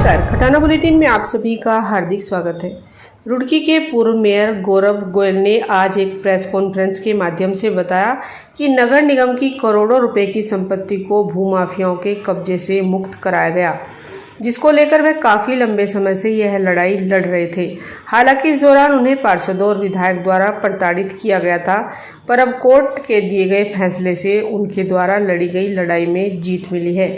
नमस्कार, खटाना बुलेटिन में आप सभी का हार्दिक स्वागत है। रुड़की के पूर्व मेयर गौरव गोयल ने आज एक प्रेस कॉन्फ्रेंस के माध्यम से बताया कि नगर निगम की करोड़ों रुपए की संपत्ति को भूमाफियाओं के कब्जे से मुक्त कराया गया, जिसको लेकर वह काफ़ी लंबे समय से यह लड़ाई लड़ रहे थे। हालांकि इस दौरान उन्हें पार्षदों और विधायक द्वारा प्रताड़ित किया गया था, पर अब कोर्ट के दिए गए फैसले से उनके द्वारा लड़ी गई लड़ाई में जीत मिली है।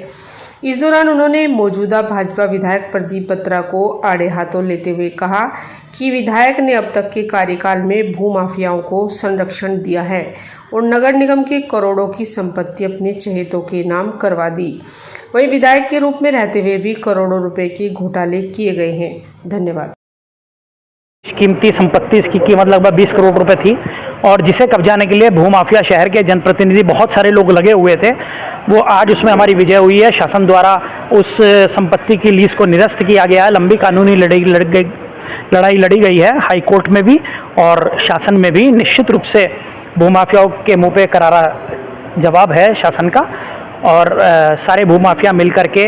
इस दौरान उन्होंने मौजूदा भाजपा विधायक प्रदीप बत्रा को आड़े हाथों लेते हुए कहा कि विधायक ने अब तक के कार्यकाल में भूमाफियाओं को संरक्षण दिया है और नगर निगम के करोड़ों की संपत्ति अपने चहेतों के नाम करवा दी। वहीं विधायक के रूप में रहते हुए भी करोड़ों रुपए के घोटाले किए गए हैं। धन्यवाद। कीमती संपत्ति, इसकी कीमत लगभग 20 करोड़ रुपए थी और जिसे कब्जाने के लिए भूमाफिया शहर के जनप्रतिनिधि बहुत सारे लोग लगे हुए थे। वो आज उसमें हमारी विजय हुई है। शासन द्वारा उस संपत्ति की लीज को निरस्त किया गया है। लंबी कानूनी लड़ाई लड़ी गई है हाई कोर्ट में भी और शासन में भी। निश्चित रूप से भूमाफियाओं के मुंह पे करारा जवाब है शासन का और सारे भूमाफिया मिलकर के,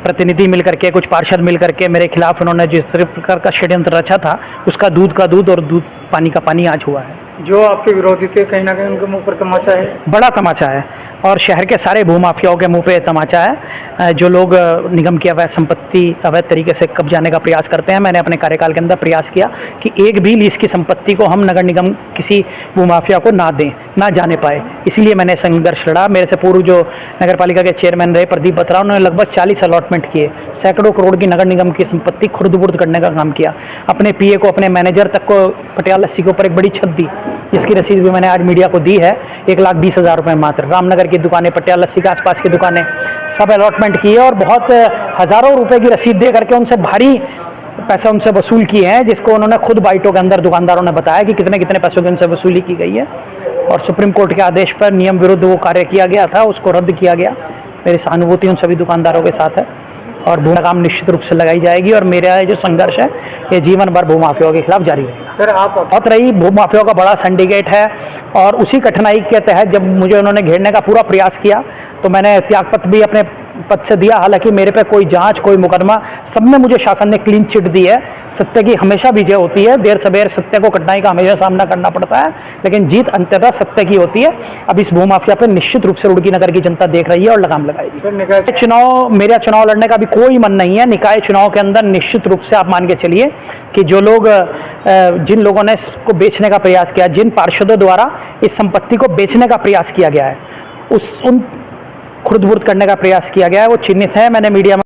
प्रतिनिधि मिलकर के, कुछ पार्षद मिलकर के मेरे खिलाफ उन्होंने जिस प्रकार का षड्यंत्र रचा था, उसका दूध का दूध और दूध पानी का पानी आज हुआ है। जो आपके विरोधी थे, कहीं ना कहीं उनके मुंह पर तमाचा है, बड़ा तमाचा है और शहर के सारे भूमाफियाओं के मुंह पे तमाचा है। जो लोग निगम की अवैध संपत्ति अवैध तरीके से कब्जाने का प्रयास करते हैं, मैंने अपने कार्यकाल के अंदर प्रयास किया कि एक भी लीज की संपत्ति को हम नगर निगम किसी भूमाफिया को ना दें, ना जाने पाए। इसीलिए मैंने संघर्ष लड़ा। मेरे से पूर्व जो नगर पालिका के चेयरमैन रहे प्रदीप बत्रा, उन्होंने लगभग 40 अलॉटमेंट किए, सैकड़ों करोड़ की नगर निगम की संपत्ति खुर्द-बुर्द करने का काम किया। अपने पीए को, अपने मैनेजर तक को पटियाला लस्सी के ऊपर एक बड़ी छत दी, जिसकी रसीद भी मैंने आज मीडिया को दी है। 1,20,000 रुपये मात्र। रामनगर की दुकानें, पटियाला लस्सी के आसपास की दुकानें सब अलॉटमेंट की है और बहुत हज़ारों रुपए की रसीद दे करके उनसे भारी पैसा उनसे वसूल किए हैं, जिसको उन्होंने खुद बाइटों के अंदर दुकानदारों ने बताया कि कितने कितने पैसों की उनसे वसूली की गई है। और सुप्रीम कोर्ट के आदेश पर नियम विरुद्ध वो कार्य किया गया था, उसको रद्द किया गया। मेरी सहानुभूति उन सभी दुकानदारों के साथ है और भू काम निश्चित रूप से लगाई जाएगी और मेरा जो संघर्ष है ये जीवन भर भूमाफियाओं के खिलाफ जारी रहेगा। सर आप बहुत रही भूमाफियाओं का बड़ा सिंडिकेट है और उसी कठिनाई के तहत जब मुझे उन्होंने घेरने का पूरा प्रयास किया तो मैंने त्यागपत्र भी अपने पद से दिया। हालांकि मेरे पे कोई जांच, कोई मुकदमा, सब में मुझे शासन ने क्लीन चिट दी है। सत्य की हमेशा विजय होती है। देर सवेर सत्य को कठिनाई का हमेशा सामना करना पड़ता है, लेकिन जीत अंततः सत्य की होती है। अब इस भूमाफिया पे निश्चित रूप से रुड़की नगर की जनता देख रही है और लगाम लगाएगी। चुनाव, मेरा चुनाव लड़ने का भी कोई मन नहीं है। निकाय चुनाव के अंदर निश्चित रूप से आप मान के चलिए कि जो लोग, जिन लोगों ने इसको बेचने का प्रयास किया, जिन पार्षदों द्वारा इस संपत्ति को बेचने का प्रयास किया गया है, उन खुर्द-बुर्द करने का प्रयास किया गया है, वो चिन्हित है। मैंने मीडिया में